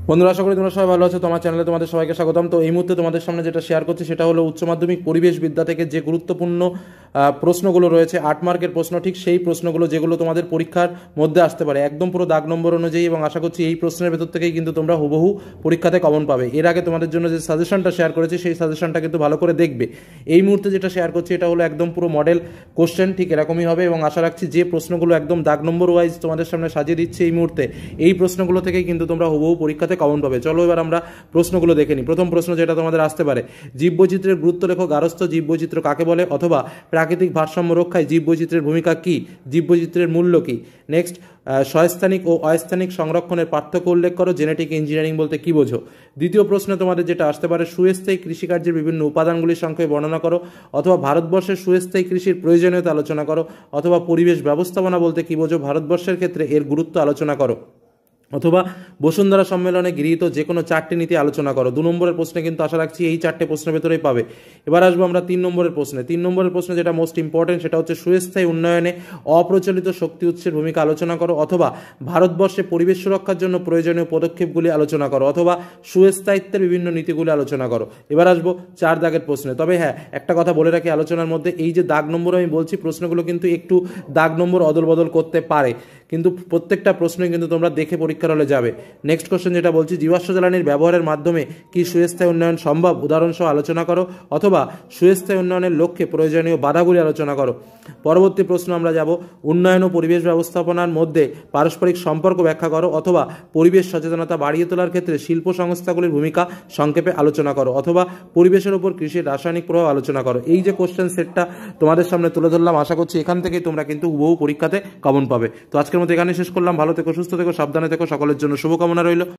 বন্ধুরা, আশা করি তোমরা সবাই ভালো আছো। তোমার চ্যানেলে তোমাদের সবাইকে স্বাগতম। তো এই মুহূর্তে তোমাদের সামনে যেটা শেয়ার করছি সেটা হলো উচ্চ মাধ্যমিক পরিবেশ বিদ্যা থেকে যে গুরুত্বপূর্ণ প্রশ্নগুলো রয়েছে, 8 মার্কের প্রশ্ন, ঠিক সেই প্রশ্নগুলো যেগুলো তোমাদের পরীক্ষার মধ্যে আসতে পারে একদম পুরো দাগ নম্বর অনুযায়ী, এবং আশা করছি এই প্রশ্নের ভেতর থেকেই কিন্তু তোমরা হুবহু পরীক্ষাতে কমন পাবে। এর আগে তোমাদের জন্য যে সাজেশনটা শেয়ার করেছি সেই সাজেশনটা কিন্তু ভালো করে দেখবে। এই মুহূর্তে যেটা শেয়ার করছি এটা হলো একদম পুরো মডেল কোশ্চেন, ঠিক এরকমই হবে, এবং আশা রাখছি যে প্রশ্নগুলো একদম দাগ নম্বর ওয়াইজ তোমাদের সামনে সাজিয়ে দিচ্ছে এই মুহূর্তে, এই প্রশ্নগুলো থেকেই কিন্তু তোমরা হুবহু পরীক্ষাতে কমন পাবে। চলো এবার আমরা প্রশ্নগুলো দেখে নিই। প্রথম প্রশ্ন যেটা তোমাদের আসতে পারে, জীববৈচিত্র্যের গুরুত্ব লেখো, গারস্থ জীববৈচিত্র্য কাকে বলে, অথবা প্রাকৃতিক ভারসাম্য রক্ষায় জীববৈচিত্র্যের ভূমিকা কি, জীববৈচিত্র্যের মূল্য কি। নেক্সট, সস্থানিক ও অস্থানিক সংরক্ষণের পার্থক্য উল্লেখ করো, জেনেটিক ইঞ্জিনিয়ারিং বলতে কি বোঝো। দ্বিতীয় প্রশ্নে তোমাদের যেটা আসতে পারে, সুস্থায়ী কৃষিকার্যের বিভিন্ন উপাদানগুলির সংক্ষেপে বর্ণনা করো, অথবা ভারতবর্ষের সুস্থায়ী কৃষির প্রয়োজনীয়তা আলোচনা করো, অথবা পরিবেশ ব্যবস্থাপনা বলতে কি বোঝো, ভারতবর্ষের ক্ষেত্রে এর গুরুত্ব আলোচনা করো, অথবা বসুন্ধরা সম্মেলনে গৃহীত যে কোনো 4টি নীতি আলোচনা করো। 2 নম্বরের প্রশ্নে কিন্তু আশা রাখছি এই 4টে প্রশ্নের ভেতরেই পাবে। এবার আসবো আমরা 3 নম্বরের প্রশ্নে। 3 নম্বরের প্রশ্নে যেটা মোস্ট ইম্পর্টেন্ট সেটা হচ্ছে সুস্থায়ী উন্নয়নে অপ্রচলিত শক্তি উৎসের ভূমিকা আলোচনা করো, অথবা ভারতবর্ষে পরিবেশ সুরক্ষার জন্য প্রয়োজনীয় পদক্ষেপগুলি আলোচনা করো, অথবা সুস্থায়িত্বের বিভিন্ন নীতিগুলি আলোচনা করো। এবার আসবো 4 দাগের প্রশ্নে। তবে হ্যাঁ, একটা কথা বলে রাখি আলোচনার মধ্যে, এই যে দাগ নম্বর আমি বলছি, প্রশ্নগুলো কিন্তু একটু দাগ নম্বর অদল বদল করতে পারে, কিন্তু প্রত্যেকটা প্রশ্নই কিন্তু তোমরা দেখে পরীক্ষার হলে যাবে। নেক্সট কোশ্চেন যেটা বলছি, জীবাশ্ম জ্বালানির ব্যবহারের মাধ্যমে কি সুস্থায়ী উন্নয়ন সম্ভব, উদাহরণসহ আলোচনা করো, অথবা সুস্থায়ী উন্নয়নের লক্ষ্যে প্রয়োজনীয় বাধাগুলি আলোচনা করো। পরবর্তী প্রশ্ন আমরা যাব, উন্নয়ন ও পরিবেশ ব্যবস্থাপনার মধ্যে পারস্পরিক সম্পর্ক ব্যাখ্যা করো, অথবা পরিবেশ সচেতনতা বাড়িয়ে তোলার ক্ষেত্রে শিল্প সংস্থাগুলির ভূমিকা সংক্ষেপে আলোচনা করো, অথবা পরিবেশের উপর কৃষির রাসায়নিক প্রভাব আলোচনা করো। এই যে কোশ্চেন সেটটা তোমাদের সামনে তুলে ধরলাম, আশা করছি এখান থেকেই তোমরা কিন্তু হুবহু পরীক্ষাতে কমন পাবে। তো আজকের মতো এখানে শেষ করলাম। ভালো থেকো, সুস্থ থেকো, সাবধানে থেকো, সকলের জন্য শুভকামনা রইল।